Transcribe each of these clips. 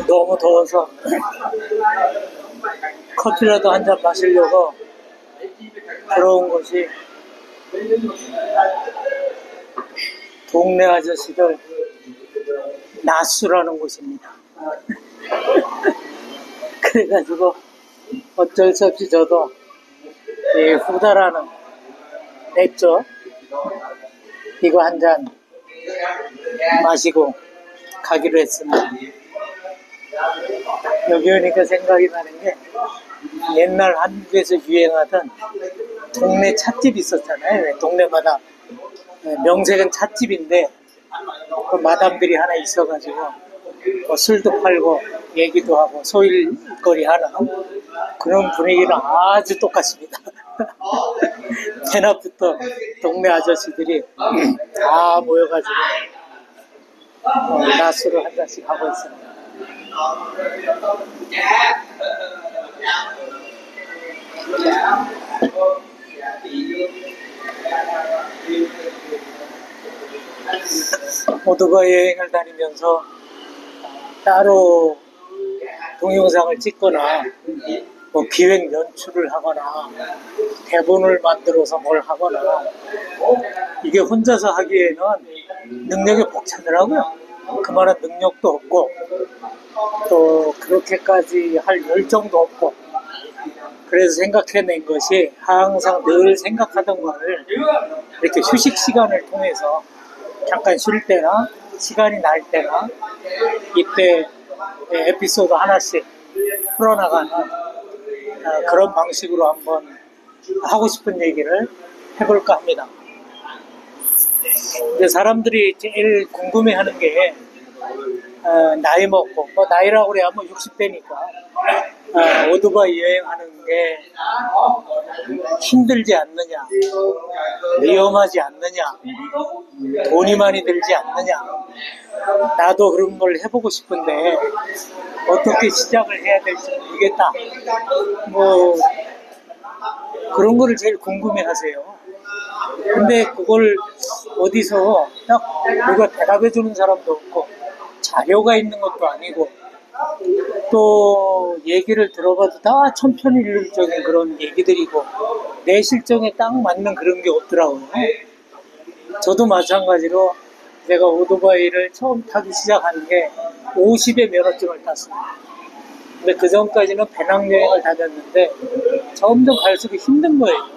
너무 더워서 커피라도 한 잔 마시려고 들어온 곳이 동네 아저씨들 낮수라는 곳입니다. 그래가지고 어쩔 수 없이 저도 이 후다라는 맥주 이거 한 잔 마시고 가기로 했습니다. 여기 오니까 생각이 나는 게 옛날 한국에서 유행하던 동네 찻집 있었잖아요. 동네마다 명색은 찻집인데 그 마담들이 하나 있어가지고 뭐 술도 팔고 얘기도 하고 소일거리 하는 그런 분위기랑 아주 똑같습니다. 대낮부터 동네 아저씨들이 다 모여가지고 낮술을 한 잔씩 하고 있습니다. 오토바이 여행을 다니면서 따로 동영상을 찍거나 뭐 기획 연출을 하거나 대본을 만들어서 뭘 하거나 이게 혼자서 하기에는 능력이 벅차더라고요. 그만한 능력도 없고 또 그렇게까지 할 열정도 없고 그래서 생각해낸 것이 항상 늘 생각하던 거를 이렇게 휴식 시간을 통해서 잠깐 쉴 때나 시간이 날 때나 이때 에피소드 하나씩 풀어나가는 그런 방식으로 한번 하고 싶은 얘기를 해볼까 합니다. 이제 사람들이 제일 궁금해하는 게 나이 먹고 뭐 나이라고 그래야 뭐 60대니까 오토바이 여행하는 게 힘들지 않느냐, 위험하지 않느냐, 돈이 많이 들지 않느냐. 나도 그런 걸 해보고 싶은데 어떻게 시작을 해야 될지 모르겠다. 뭐 그런 거를 제일 궁금해하세요. 근데 그걸 어디서 딱 누가 대답해 주는 사람도 없고 자료가 있는 것도 아니고 또 얘기를 들어봐도 다 천편일률적인 그런 얘기들이고 내 실정에 딱 맞는 그런 게 없더라고요. 저도 마찬가지로 제가 오토바이를 처음 타기 시작한 게 50에 면허증을 땄습니다. 근데 그 전까지는 배낭여행을 다녔는데 점점 갈수록 힘든 거예요.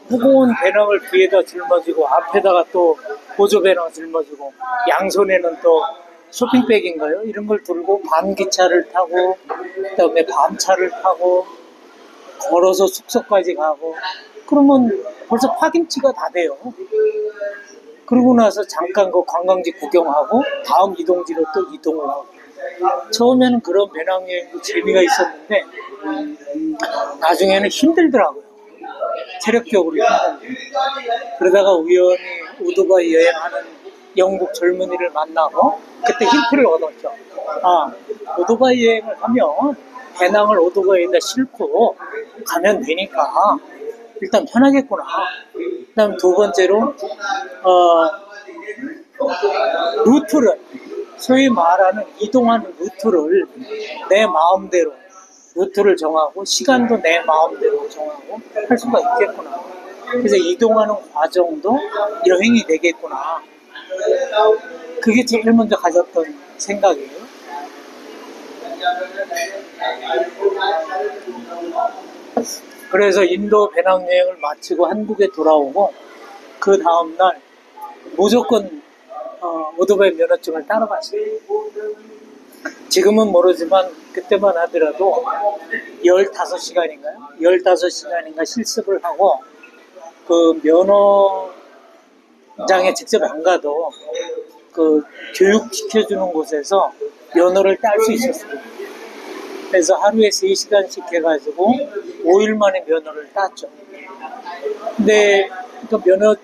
무거운 배낭을 뒤에다 짊어지고 앞에다가 또 보조 배낭 짊어지고 양손에는 또 쇼핑백인가요? 이런 걸 들고 밤기차를 타고 그다음에 밤차를 타고 걸어서 숙소까지 가고 그러면 벌써 파김치가 다 돼요. 그러고 나서 잠깐 그 관광지 구경하고 다음 이동지로 또 이동을 하고 처음에는 그런 배낭여행도 재미가 있었는데 나중에는 힘들더라고요. 체력적으로 힘들고 그러다가 우연히 오토바이 여행하는 영국 젊은이를 만나고 그때 힌트를 얻었죠. 오토바이 여행을 하면 배낭을 오토바이에다 싣고 가면 되니까 일단 편하겠구나. 그 다음 두 번째로 루트를 소위 말하는 이동하는 루트를 내 마음대로 루트를 정하고 시간도 내 마음대로 정하고 할 수가 있겠구나. 그래서 이동하는 과정도 여행이 되겠구나. 그게 제일 먼저 가졌던 생각이에요. 그래서 인도 배낭여행을 마치고 한국에 돌아오고 그 다음날 무조건 오토바이 면허증을 따러 갔어요. 지금은 모르지만 그때만 하더라도 15시간인가요? 15시간인가 실습을 하고 그 면허장에 직접 안 가도 그 교육시켜주는 곳에서 면허를 딸 수 있었어요. 그래서 하루에 3시간씩 해가지고 5일 만에 면허를 땄죠. 근데 그 면허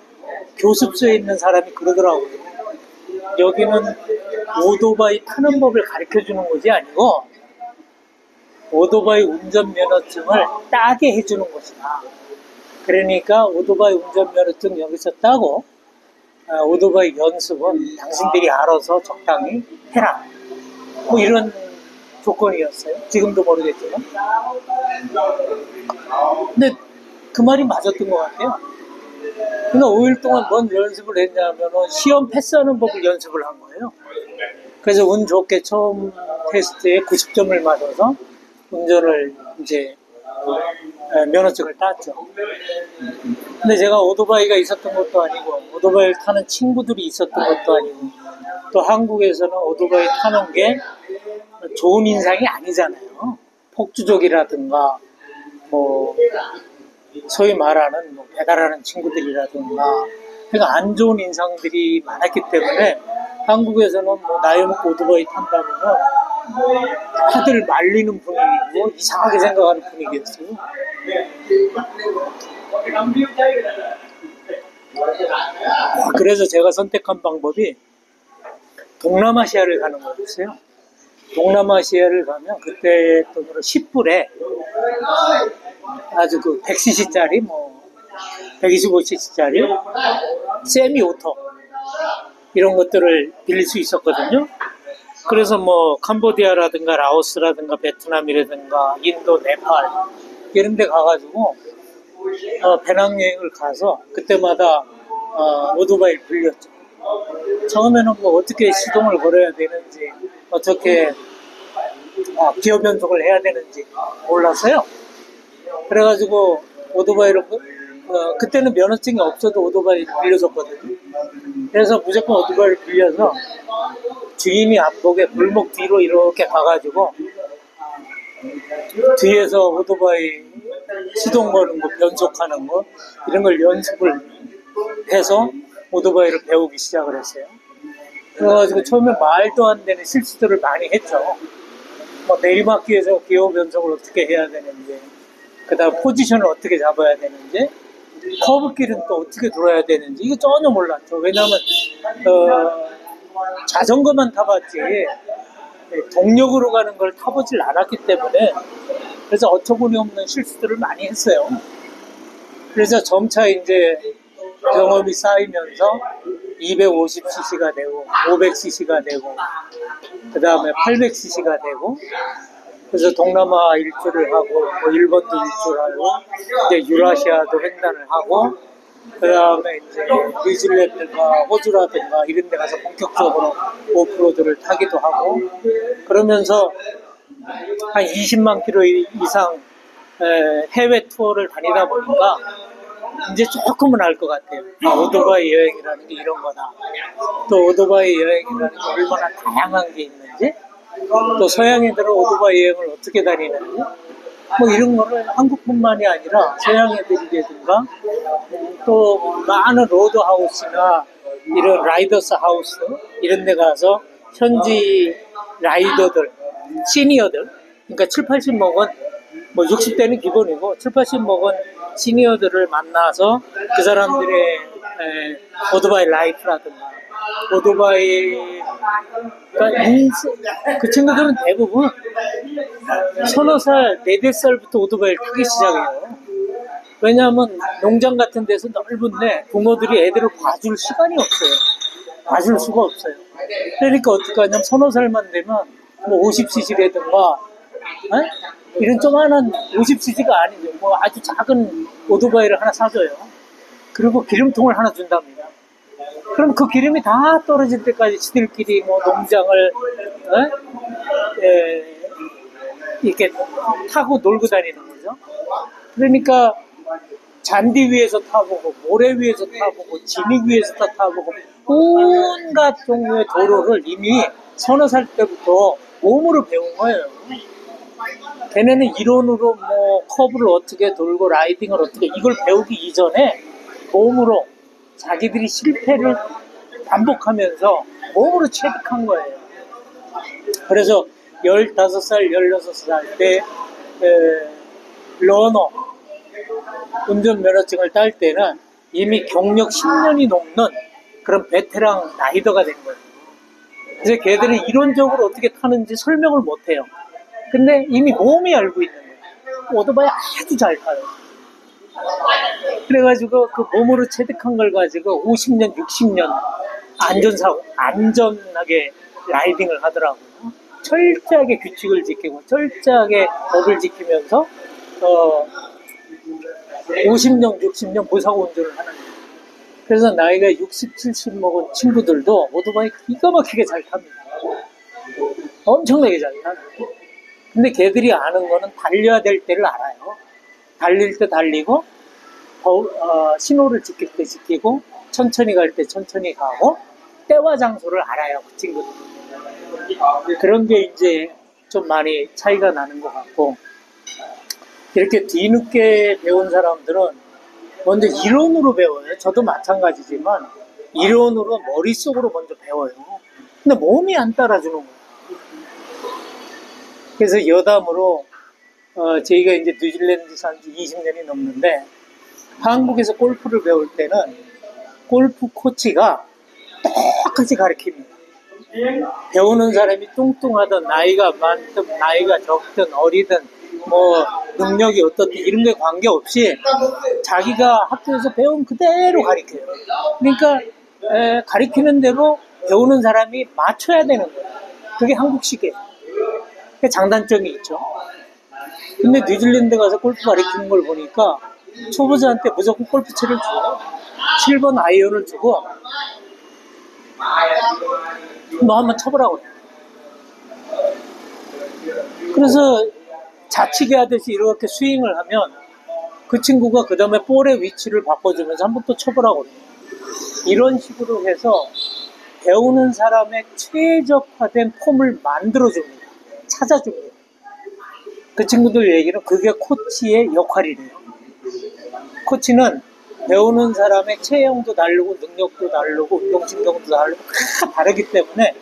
교습소에 있는 사람이 그러더라고요. 여기는 오토바이 타는 법을 가르쳐주는 것이 아니고 오토바이 운전면허증을 따게 해주는 것이다. 그러니까 오토바이 운전면허증 여기서 따고 오토바이 연습은 당신들이 알아서 적당히 해라. 뭐 이런 조건이었어요. 지금도 모르겠지만. 근데 그 말이 맞았던 것 같아요. 그러니까 5일 동안 뭔 연습을 했냐면은 시험 패스하는 법을 연습을 한 거예요. 그래서 운 좋게 처음 테스트에 90점을 맞아서 운전을 이제 면허증을 땄죠. 근데 제가 오토바이가 있었던 것도 아니고 오토바이를 타는 친구들이 있었던 것도 아니고 또 한국에서는 오토바이 타는 게 좋은 인상이 아니잖아요. 폭주족이라든가 뭐 소위 말하는 뭐 배달하는 친구들이라든가 그러니까 안 좋은 인상들이 많았기 때문에 한국에서는 뭐 나이 먹고 오토바이 탄다면은 다들 말리는 분위기고 이상하게 생각하는 분위기였어요. 그래서 제가 선택한 방법이 동남아시아를 가는 거였어요. 동남아시아를 가면 그때 돈으로 10불에 아주 그 100cc짜리 뭐 125cc짜리 세미 오토 이런 것들을 빌릴 수 있었거든요. 그래서 뭐 캄보디아라든가 라오스라든가 베트남이라든가 인도, 네팔 이런 데 가가지고 배낭여행을 가서 그때마다 오토바이를 빌렸죠. 처음에는 뭐 어떻게 시동을 걸어야 되는지 어떻게 기어 변속을 해야 되는지 몰랐어요. 그래가지고 오토바이를 그때는 면허증이 없어도 오토바이 빌려줬거든요. 그래서 무조건 오토바이를 빌려서 주인이 안 보게 골목 뒤로 이렇게 가가지고 뒤에서 오토바이 시동 거는 거, 변속하는 거 이런 걸 연습을 해서 오토바이를 배우기 시작을 했어요. 그래가지고 처음에 말도 안 되는 실수들을 많이 했죠. 뭐 내리막길에서 기어 변속을 어떻게 해야 되는지, 그 다음 포지션을 어떻게 잡아야 되는지, 커브길은 또 어떻게 돌아야 되는지 이거 전혀 몰랐죠. 왜냐하면 자전거만 타봤지 동력으로 가는 걸 타보질 않았기 때문에 그래서 어처구니 없는 실수들을 많이 했어요. 그래서 점차 이제 경험이 쌓이면서 250cc가 되고 500cc가 되고 그 다음에 800cc가 되고 그래서 동남아 일주를 하고 뭐 일본도 일주를 하고 이제 유라시아도 횡단을 하고 그 다음에 이제 뉴질랜드가 호주라든가 이런 데 가서 본격적으로 오프로드를 타기도 하고 그러면서 한 20만 킬로 이상 해외 투어를 다니다 보니까 이제 조금은 알 것 같아요. 오토바이 여행이라는 게 이런 거다. 또 오토바이 여행이라는 게 얼마나 다양한 게 있는지 또 서양 애들은 오토바이 여행을 어떻게 다니는지 뭐 이런 거를 한국뿐만이 아니라 서양 애들이라든가 또 많은 로드하우스나 이런 라이더스 하우스 이런 데 가서 현지 라이더들 시니어들 그러니까 7, 80 먹은 뭐 60대는 기본이고 7, 80 먹은 시니어들을 만나서 그 사람들의 오토바이 라이프라든가 오토바이 그 친구들은 대부분 서너 살, 4~5살부터 오토바이를 타기 시작해요. 왜냐하면 농장 같은 데서 넓은데 부모들이 애들을 봐줄 시간이 없어요. 봐줄 수가 없어요. 그러니까 어떻게 하냐면 서너 살만 되면 뭐 50cc라든가 이런 조그마한 50cc가 아니죠. 뭐 아주 작은 오토바이를 하나 사줘요. 그리고 기름통을 하나 준답니다. 그럼 그 기름이 다 떨어질 때까지 지들끼리 뭐 농장을 이렇게 타고 놀고 다니는 거죠. 그러니까 잔디 위에서 타보고 모래 위에서 타보고 진흙 위에서 타보고 온갖 종류의 도로를 이미 서너 살 때부터 몸으로 배운 거예요. 걔네는 이론으로 뭐 커브를 어떻게 돌고 라이딩을 어떻게 이걸 배우기 이전에 몸으로 자기들이 실패를 반복하면서 몸으로 체득한 거예요. 그래서 15살, 16살 때 러너 운전면허증을 딸 때는 이미 경력 10년이 넘는 그런 베테랑 라이더가 된 거예요. 그래서 걔들은 이론적으로 어떻게 타는지 설명을 못해요. 근데 이미 몸이 알고 있는 거예요. 오토바이 아주 잘 타요. 그래가지고 그 몸으로 체득한 걸 가지고 50년, 60년 안전하게 라이딩을 하더라고요. 철저하게 규칙을 지키고 철저하게 법을 지키면서 50년, 60년 무사고 운전을 하는 거예요. 그래서 나이가 60, 70 먹은 친구들도 오토바이 기가 막히게 잘 탑니다. 엄청나게 잘 타요. 근데 걔들이 아는 거는 달려야 될 때를 알아요. 달릴 때 달리고 신호를 지킬 때 지키고 천천히 갈 때 천천히 가고 때와 장소를 알아요. 그 친구들. 그런 게 이제 좀 많이 차이가 나는 것 같고, 이렇게 뒤늦게 배운 사람들은 먼저 이론으로 배워요. 저도 마찬가지지만 이론으로 머릿속으로 먼저 배워요. 근데 몸이 안 따라주는 거예요. 그래서 여담으로 저희가 이제 뉴질랜드 산 지 20년이 넘는데, 한국에서 골프를 배울 때는 골프 코치가 똑같이 가르칩니다. 배우는 사람이 뚱뚱하든 나이가 많든 나이가 적든 어리든 뭐 능력이 어떻든 이런 게 관계없이 자기가 학교에서 배운 그대로 가르쳐요. 그러니까 가르치는 대로 배우는 사람이 맞춰야 되는 거예요. 그게 한국식이에요. 그게 장단점이 있죠. 근데 뉴질랜드 가서 골프 가르치는 걸 보니까 초보자한테 무조건 골프채를 주고 7번 아이언을 주고 너 한번 쳐보라고 해요. 그래서 자치기 하듯이 이렇게 스윙을 하면 그 친구가 그 다음에 볼의 위치를 바꿔주면서 한번 또 쳐보라고 그래요. 이런 식으로 해서 배우는 사람의 최적화된 폼을 만들어줍니다. 찾아줍니다. 그 친구들 얘기는 그게 코치의 역할이래요. 코치는 배우는 사람의 체형도 다르고 능력도 다르고 운동신경도 다르고 다 다르기 때문에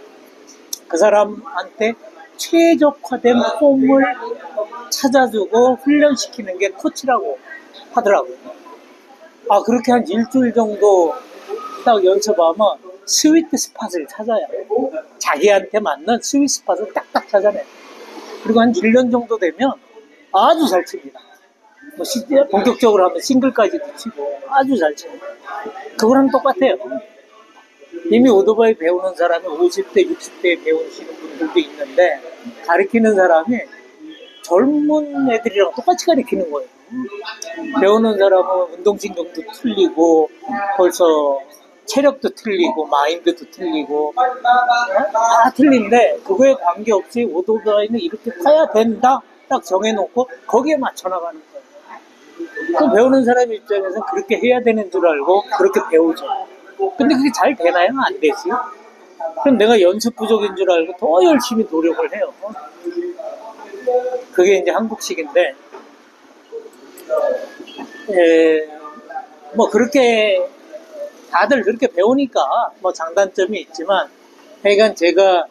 그 사람한테 최적화된 폼을 찾아주고 훈련시키는 게 코치라고 하더라고요. 그렇게 한 일주일 정도 딱 연습하면 스위트 스팟을 찾아요. 자기한테 맞는 스위트 스팟을 딱딱 찾아내요. 그리고 한 1년 정도 되면 아주 잘 칩니다. 본격적으로 하면 싱글까지도 치고 아주 잘 칩니다. 그거랑 똑같아요. 이미 오토바이 배우는 사람이 50대, 60대에 배우시는 분들도 있는데 가르치는 사람이 젊은 애들이랑 똑같이 가르치는 거예요. 배우는 사람은 운동신경도 틀리고 벌써 체력도 틀리고 마인드도 틀리고 다 틀린데 그거에 관계없이 오토바이는 이렇게 타야 된다 딱 정해놓고 거기에 맞춰 나가는 거예요. 그 배우는 사람 입장에서는 그렇게 해야 되는 줄 알고 그렇게 배우죠. 근데 그게 잘 되나요? 안 되지. 그럼 내가 연습 부족인 줄 알고 더 열심히 노력을 해요. 그게 이제 한국식인데, 뭐 그렇게 다들 그렇게 배우니까 뭐 장단점이 있지만, 하여간 제가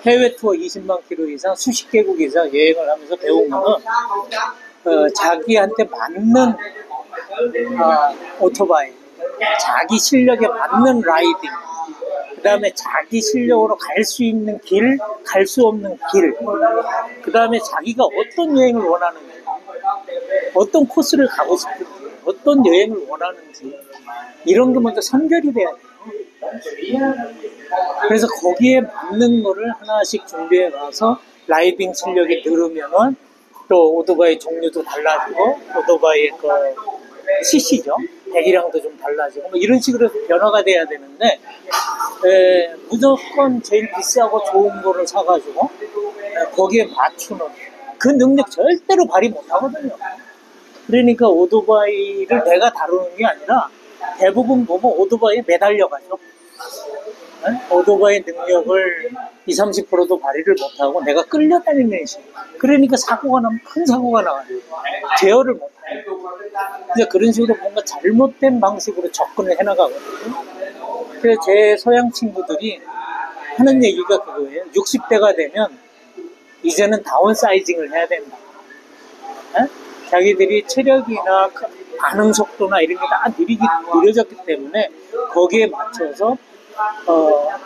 해외 투어 20만 킬로 이상 수십 개국 이상 여행을 하면서 배운 거는 자기한테 맞는 오토바이, 자기 실력에 맞는 라이딩, 그 다음에 자기 실력으로 갈 수 있는 길, 갈 수 없는 길, 그 다음에 자기가 어떤 여행을 원하는지, 어떤 코스를 가고 싶은지, 어떤 여행을 원하는지 이런 게 먼저 선결이 돼야 돼요. 그래서 거기에 맞는 거를 하나씩 준비해 가서 라이딩 실력이 늘으면은 또 오토바이 종류도 달라지고 오토바이의 그 CC죠. 배기량도 좀 달라지고 뭐 이런 식으로 변화가 돼야 되는데 무조건 제일 비싸고 좋은 거를 사가지고 거기에 맞추는 그 능력 절대로 발휘 못하거든요. 그러니까 오토바이를 내가 다루는 게 아니라 대부분 보면 오토바이에 매달려가죠. 오토바이 능력을 20, 30%도 발휘를 못하고 내가 끌려다니는 식. 그러니까 사고가 나면 큰 사고가 나와요. 제어를 못해요. 이제 그런 식으로 뭔가 잘못된 방식으로 접근을 해나가거든요. 그래서 제 서양 친구들이 하는 얘기가 그거예요. 60대가 되면 이제는 다운사이징을 해야 된다. 자기들이 체력이나 반응 속도나 이런 게 다 느려졌기 때문에 거기에 맞춰서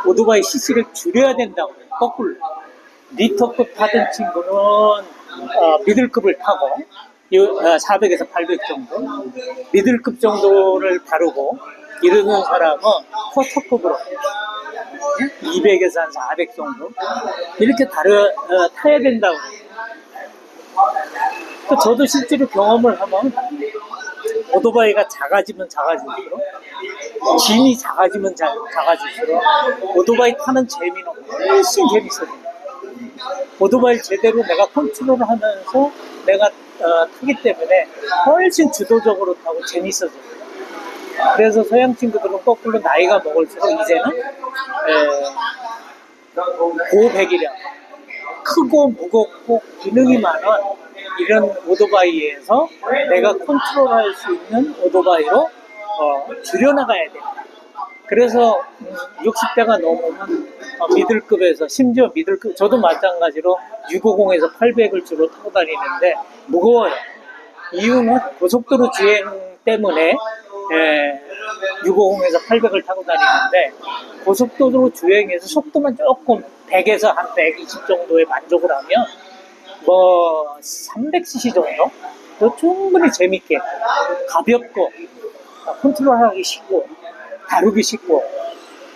오토바이 CC를 줄여야 된다고 해요. 거꾸로 리터급 타던 친구는 미들급을 타고 400에서 800 정도, 미들급 정도를 다루고 이르는 사람은 쿼터급으로 200에서 한 400 정도 이렇게 타야 된다고. 저도 실제로 경험을 하면 오토바이가 작아지면 작아질수록, 짐이 작아지면 작아질수록 오토바이 타는 재미는 훨씬 재밌어집니다. 오토바이 제대로 내가 컨트롤을 하면서 내가 타기 때문에 훨씬 주도적으로 타고 재밌어져요. 그래서 서양 친구들은 거꾸로 나이가 먹을수록 이제는 고배기량, 크고 무겁고 기능이 많은 이런 오토바이에서 내가 컨트롤할 수 있는 오토바이로 줄여나가야 됩니다. 그래서 60대가 넘으면 미들급에서, 심지어 미들급, 저도 마찬가지로 650에서 800을 주로 타고 다니는데 무거워요. 이유는 고속도로 주행 때문에 650에서 800을 타고 다니는데, 고속도로 주행에서 속도만 조금 100에서 한 120 정도에 만족을 하면 300cc 정도? 또 충분히 재밌게, 가볍고, 컨트롤하기 쉽고, 다루기 쉽고,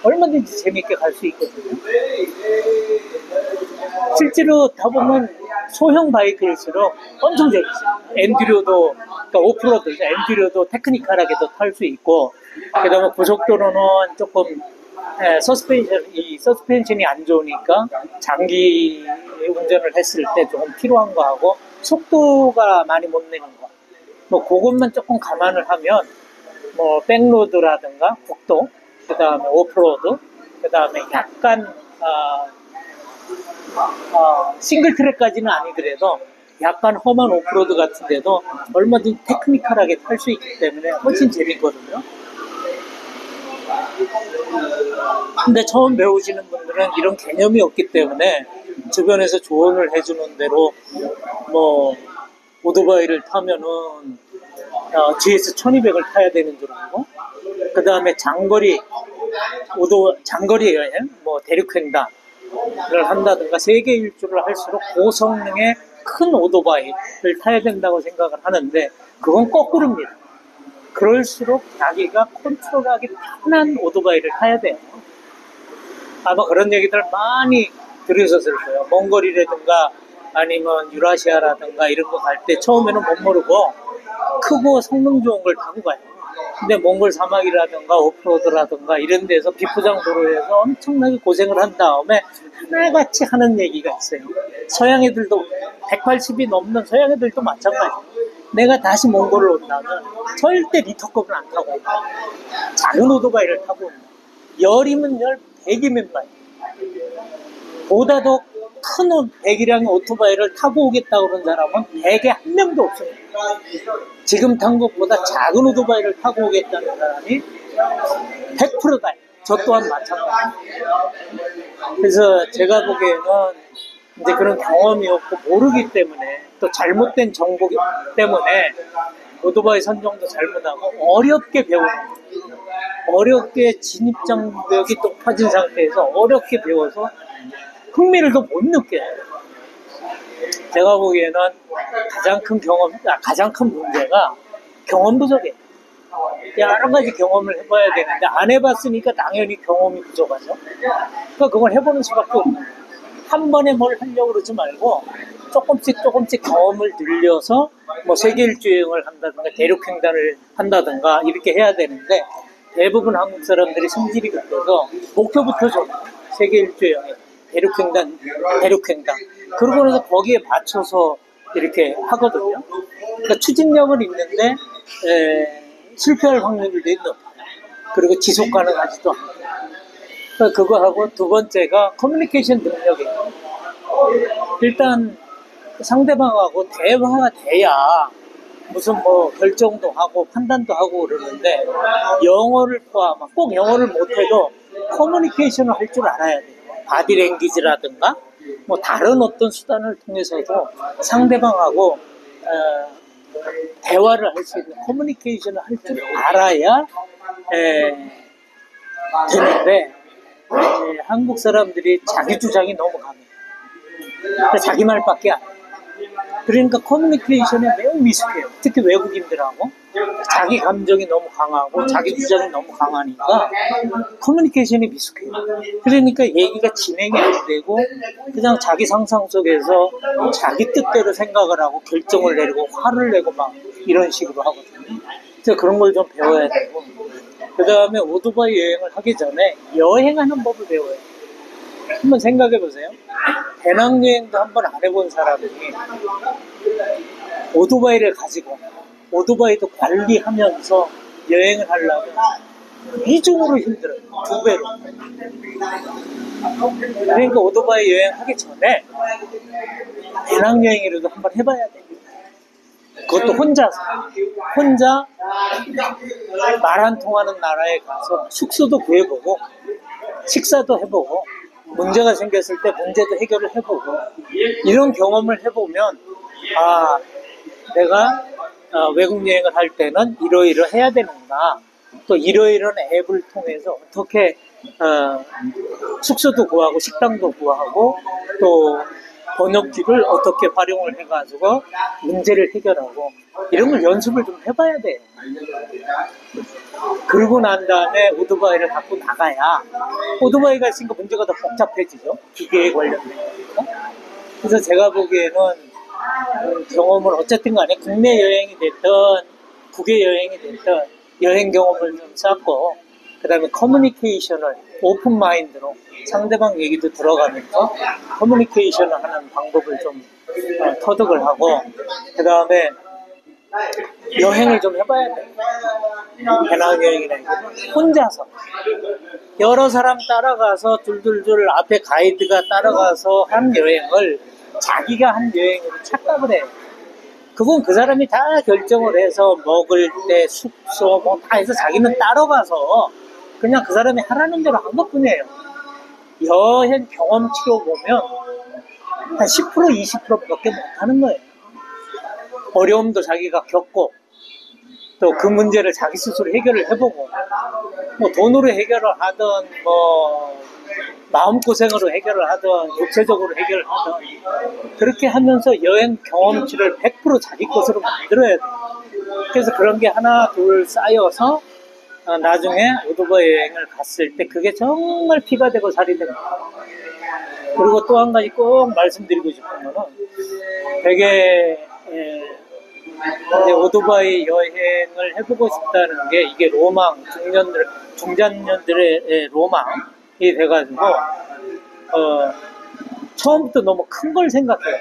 얼마든지 재밌게 갈 수 있거든요. 실제로 타보면 소형 바이크일수록 엄청 재밌어요. 엔듀로도, 그러니까 오프로드, 엔듀로도 테크니컬하게도 탈 수 있고, 그 다음에 고속도로는 조금 서스펜션이 안 좋으니까 장기 운전을 했을 때 조금 필요한 거 하고, 속도가 많이 못 내는 거, 그것만 조금 감안을 하면 백로드라든가 국도, 그 다음에 오프로드, 그 다음에 약간 싱글 트랙까지는 아니더라도 약간 험한 오프로드 같은데도 얼마든지 테크니컬하게 탈 수 있기 때문에 훨씬 재밌거든요. 근데 처음 배우시는 분들은 이런 개념이 없기 때문에 주변에서 조언을 해주는 대로 오토바이를 타면은 GS 1200을 타야 되는 줄 알고, 그 다음에 장거리 여행, 대륙횡단을 한다든가 세계 일주를 할수록 고성능의 큰 오토바이를 타야 된다고 생각을 하는데, 그건 거꾸로입니다. 그럴수록 자기가 컨트롤하기 편한 오토바이를 타야 돼요. 아마 그런 얘기들 많이 들으셨을 거예요. 먼 거리라든가 아니면 유라시아라든가 이런 거 갈 때 처음에는 못 모르고 크고 성능 좋은 걸 타고 가요. 근데 몽골 사막이라든가 오프로드라든가 이런 데서 비포장 도로에서 엄청나게 고생을 한 다음에 하나같이 하는 얘기가 있어요. 서양 애들도, 180이 넘는 서양 애들도 마찬가지예요. 내가 다시 몽골을 온다면 절대 리터급은 안 타고 온다. 작은 오토바이를 타고 온다. 열이면 열, 100이면 100. 보다 더 큰 배기량의 오토바이를 타고 오겠다고 그런 사람은 100에 한 명도 없습니다. 지금 탄 것보다 작은 오토바이를 타고 오겠다는 사람이 100%다. 저 또한 마찬가지입니다. 그래서 제가 보기에는 이제 그런 경험이 없고 모르기 때문에, 또 잘못된 정보 때문에 오토바이 선정도 잘못하고 어렵게 배우는 거예요. 어렵게 진입장벽이 높아진 상태에서 어렵게 배워서 흥미를 더 못 느껴요. 제가 보기에는 가장 큰 문제가 경험 부족이에요. 여러 가지 경험을 해봐야 되는데 안 해봤으니까 당연히 경험이 부족하죠. 그러니까 그걸 해보는 수밖에 없는 거예요. 한 번에 뭘 하려고 그러지 말고 조금씩 경험을 늘려서 세계 일주여행을 한다든가 대륙횡단을 한다든가 이렇게 해야 되는데, 대부분 한국 사람들이 성질이 급해서 목표부터 좀 세계 일주여행, 대륙횡단 그러고 나서 거기에 맞춰서 이렇게 하거든요. 그러니까 추진력은 있는데 실패할 확률이 높아요. 그리고 지속 가능하지도 않아요. 그러니까 그거하고 두 번째가 커뮤니케이션 능력이에요. 일단 상대방하고 대화가 돼야 무슨 결정도 하고 판단도 하고 그러는데, 영어를 포함한, 꼭 영어를 못해도 커뮤니케이션을 할 줄 알아야 돼요. 바디랭귀지라든가 다른 어떤 수단을 통해서도 상대방하고 대화를 할 수 있는 커뮤니케이션을 할 줄 알아야 되는데, 한국 사람들이 자기 주장이 너무 강해요. 자기 말밖에 안 해요. 그러니까 커뮤니케이션에 매우 미숙해요. 특히 외국인들하고. 자기 감정이 너무 강하고 자기 주장이 너무 강하니까 커뮤니케이션이 미숙해요. 그러니까 얘기가 진행이 안 되고 그냥 자기 상상 속에서 자기 뜻대로 생각을 하고 결정을 내리고 화를 내고 막 이런 식으로 하거든요. 그래서 그런 걸 좀 배워야 되고, 그 다음에 오토바이 여행을 하기 전에 여행하는 법을 배워야 돼요. 한번 생각해 보세요. 배낭여행도 한번 안 해본 사람이 오토바이를 가지고 오토바이도 관리하면서 여행을 하려면 이중으로 힘들어요. 2배로. 그러니까 오토바이 여행하기 전에 배낭여행이라도 한번 해봐야 돼요. 그것도 혼자서. 혼자 말 안 통하는 나라에 가서 숙소도 구해보고 식사도 해보고 문제가 생겼을 때 문제도 해결을 해보고 이런 경험을 해보면 내가 외국 여행을 할 때는 이러이러해야 되는구나. 또 이러이러한 앱을 통해서 어떻게 숙소도 구하고 식당도 구하고 또 번역기를 어떻게 활용을 해가지고 문제를 해결하고 이런 걸 연습을 좀 해봐야 돼요. 그러고 난 다음에 오토바이를 갖고 나가야 오토바이가 있으니까 문제가 더 복잡해지죠. 기계에 관련된 거니까. 그래서 제가 보기에는 경험을 어쨌든 간에 국내 여행이 됐든 국외 여행이 됐든 여행 경험을 좀 쌓고 그 다음에 커뮤니케이션을 오픈 마인드로 상대방 얘기도 들어가면서 커뮤니케이션을 하는 방법을 좀 터득을 하고 그 다음에 여행을 좀 해봐야 돼요. 배낭여행이나 혼자서 여러 사람 따라가서 둘둘둘 앞에 가이드가 따라가서 한 여행을 자기가 한 여행으로 착각을 해요. 그건 그 사람이 다 결정을 해서 먹을 때 숙소 뭐 다 해서 자기는 따라가서 그냥 그 사람이 하라는 대로 한 것뿐이에요. 여행 경험치로 보면 한 10% 20%밖에 못하는 거예요. 어려움도 자기가 겪고 또 그 문제를 자기 스스로 해결을 해보고 뭐 돈으로 해결을 하든 뭐 마음고생으로 해결을 하든 육체적으로 해결을 하든 그렇게 하면서 여행 경험치를 100% 자기 것으로 만들어야 돼요. 그래서 그런 게 하나 둘 쌓여서 나중에 오토바이 여행을 갔을 때 그게 정말 피가 되고 살이 됩니다. 그리고 또 한 가지 꼭 말씀드리고 싶은 거는 되게 이제 오토바이 여행을 해보고 싶다는 게 이게 로망, 중장년들의 로망이 돼가지고 처음부터 너무 큰 걸 생각해요.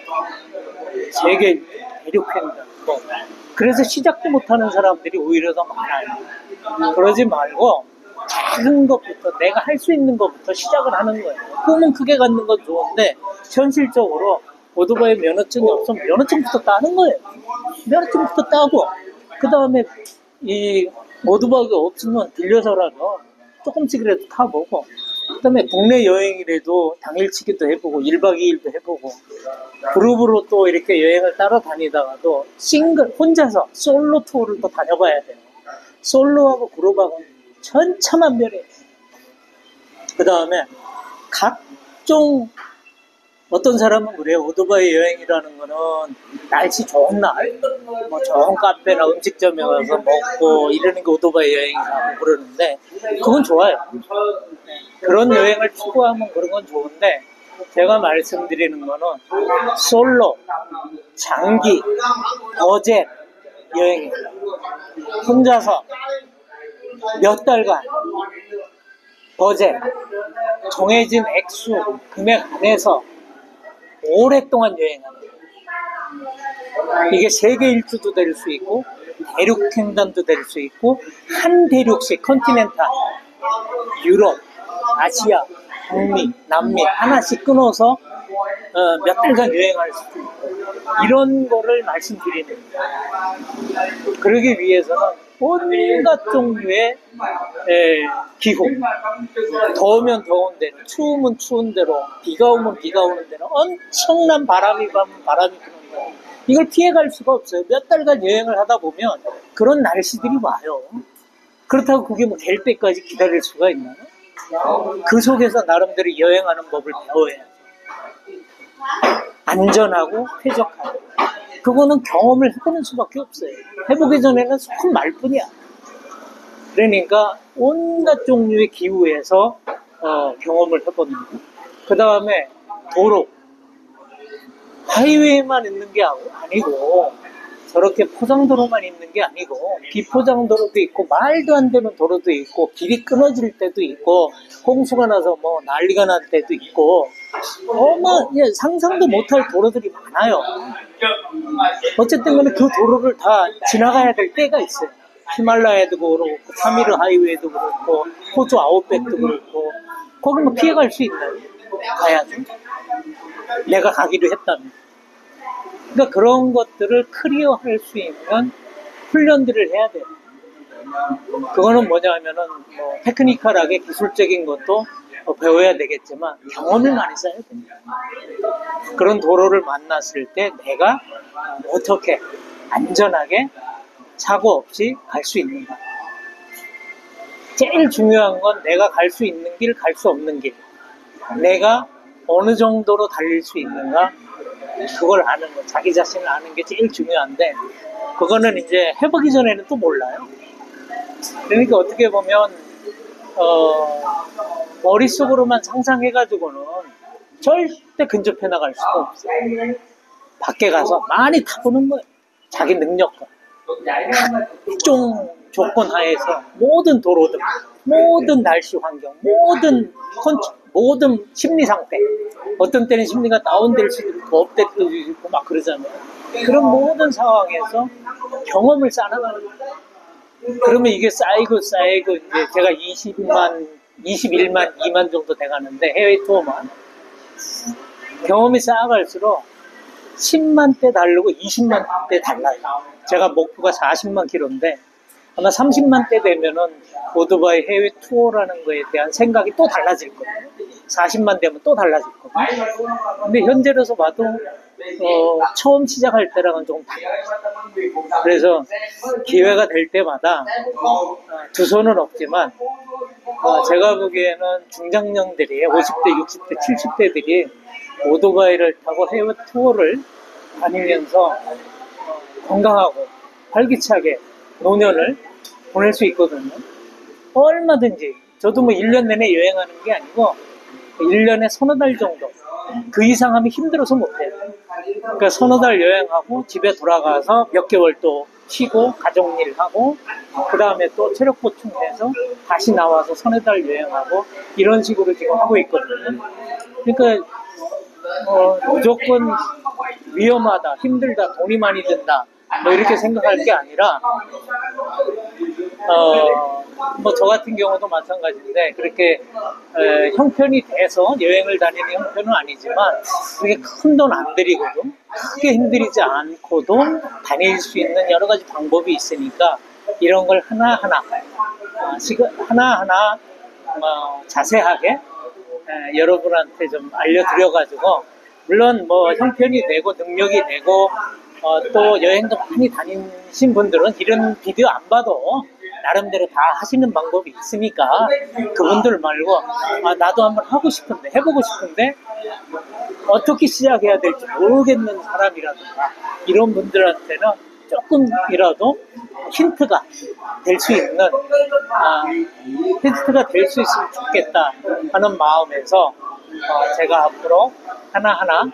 세계 대륙횡단 뭐. 그래서 시작도 못하는 사람들이 오히려 더 많아요. 그러지 말고 작은 것부터 내가 할 수 있는 것부터 시작을 하는 거예요. 꿈은 크게 갖는 건 좋은데 현실적으로 오토바이 면허증이 없으면 면허증부터 따는 거예요. 면허증부터 따고 그 다음에 이 오토바이가 없으면 빌려서라도 조금씩이라도 타보고 그 다음에 국내 여행이라도 당일치기도 해보고 1박 2일도 해보고 그룹으로 또 이렇게 여행을 따라다니다가도 혼자서 솔로 투어를 또 다녀봐야 돼요. 솔로하고 그룹하고 천차만별이에요. 그 다음에 각종 어떤 사람은 그래요. 오토바이 여행이라는 거는 날씨 좋은 날, 뭐 좋은 카페나 음식점에 가서 먹고 이러는 게 오토바이 여행이라고 그러는데 그건 좋아요. 그런 여행을 추구하면 그런 건 좋은데 제가 말씀드리는 거는 솔로, 장기, 버젯 여행이에요. 혼자서 몇 달간 버젯, 정해진 액수, 금액 안에서 오랫동안 여행하는 거예요. 이게 세계 일주도 될 수 있고 대륙 횡단도 될 수 있고 한 대륙씩 컨티넨탈, 유럽, 아시아, 북미, 남미 하나씩 끊어서 몇 달간 여행할 수도 있고 이런 거를 말씀드리는 거예요. 그러기 위해서는 온갖 종류의 기후, 더우면 더운 데로, 추우면 추운 데로, 비가 오면 비가 오는 데로 엄청난 바람이 불면 바람이 부는 거예요. 이걸 피해갈 수가 없어요. 몇 달간 여행을 하다 보면 그런 날씨들이 와요. 그렇다고 그게 뭐 될 때까지 기다릴 수가 있나요? 그 속에서 나름대로 여행하는 법을 배워야죠. 안전하고 쾌적하고. 그거는 경험을 해보는 수밖에 없어요. 해보기 전에는 손 말뿐이야. 그러니까 온갖 종류의 기후에서 경험을 해보는 거. 그 다음에 도로, 하이웨이만 있는 게 아니고 저렇게 포장도로만 있는 게 아니고 비포장도로도 있고 말도 안 되는 도로도 있고 길이 끊어질 때도 있고 홍수가 나서 뭐 난리가 날 때도 있고 상상도 못할 도로들이 많아요. 어쨌든 간에 그 도로를 다 지나가야 될 때가 있어요. 히말라야도 그렇고 타미르 하이웨이도 그렇고 호주 아웃백도 그렇고 거기 뭐 피해갈 수 있나요? 가야죠. 내가 가기로 했다면. 그러니까 그런 것들을 클리어할 수 있는 훈련들을 해야 돼요. 그거는 뭐냐면은 테크니컬하게 기술적인 것도 배워야 되겠지만 경험을 많이 쌓아야 됩니다. 그런 도로를 만났을 때 내가 어떻게 안전하게 사고 없이 갈 수 있는가. 제일 중요한 건 내가 갈 수 있는 길, 갈 수 없는 길. 내가 어느 정도로 달릴 수 있는가. 그걸 아는 거, 자기 자신을 아는 게 제일 중요한데 그거는 이제 해보기 전에는 또 몰라요. 그러니까 어떻게 보면 머릿속으로만 상상해가지고는 절대 근접해 나갈 수가 없어요. 밖에 가서 많이 타보는 거예요. 자기 능력과 각종 조건 하에서 모든 도로들, 모든 날씨 환경, 모든 심리 상태. 어떤 때는 심리가 다운될 수도 있고 업될 수도 있고 막 그러잖아요. 그런 모든 상황에서 경험을 쌓아나가는 거예요. 그러면 이게 쌓이고 이제 제가 21만, 2만 정도 돼가는데 해외 투어만 경험이 쌓아갈수록 10만 대 다르고 20만 대 달라요. 제가 목표가 40만 킬로인데 아마 30만 대 되면은 오토바이 해외 투어라는 거에 대한 생각이 또 달라질 거예요. 40만 되면 또 달라질 거예요. 근데 현재로서 봐도 처음 시작할 때랑은 조금 달라요. 그래서 기회가 될 때마다 두 손은 없지만 제가 보기에는 중장년들이 50대, 60대, 70대들이 오토바이를 타고 해외 투어를 다니면서 건강하고 활기차게 노년을 보낼 수 있거든요. 얼마든지 저도 뭐 1년 내내 여행하는 게 아니고 1년에 서너 달 정도 그 이상 하면 힘들어서 못해요. 그러니까 서너 달 여행하고 집에 돌아가서 몇 개월 또 쉬고 가족일 하고 그 다음에 또 체력 보충해서 다시 나와서 서너 달 여행하고 이런 식으로 지금 하고 있거든요. 그러니까 무조건 위험하다, 힘들다, 돈이 많이 든다 뭐 이렇게 생각할 게 아니라 뭐 저 같은 경우도 마찬가지인데 그렇게 형편이 돼서 여행을 다니는 형편은 아니지만 그렇게 큰 돈 안 들이고도 크게 힘들이지 않고도 다닐 수 있는 여러 가지 방법이 있으니까 이런 걸 하나하나 자세하게 여러분한테 좀 알려드려가지고 물론 뭐 형편이 되고 능력이 되고 또 여행도 많이 다니신 분들은 이런 비디오 안 봐도 나름대로 다 하시는 방법이 있으니까 그분들 말고 나도 한번 하고 싶은데 해보고 싶은데 어떻게 시작해야 될지 모르겠는 사람이라든가 이런 분들한테는 조금이라도 힌트가 될 수 있는 힌트가 될 수 있으면 좋겠다 하는 마음에서 제가 앞으로 하나하나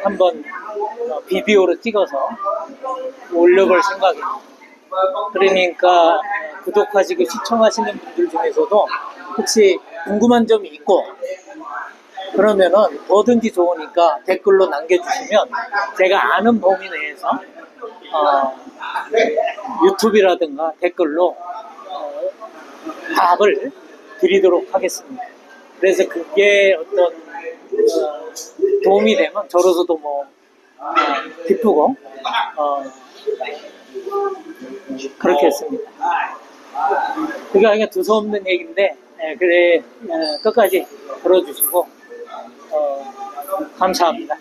한번 비디오로 찍어서 올려볼 생각입니다. 그러니까 구독하시고 시청하시는 분들 중에서도 혹시 궁금한 점이 있고 그러면은 뭐든지 좋으니까 댓글로 남겨주시면 제가 아는 범위 내에서 유튜브라든가 댓글로 답을 드리도록 하겠습니다. 그래서 그게 어떤 도움이 되면 저로서도 뭐 기쁘고 그렇게 했습니다. 그게 아니라 두서없는 얘기인데 그래 끝까지 들어주시고 감사합니다.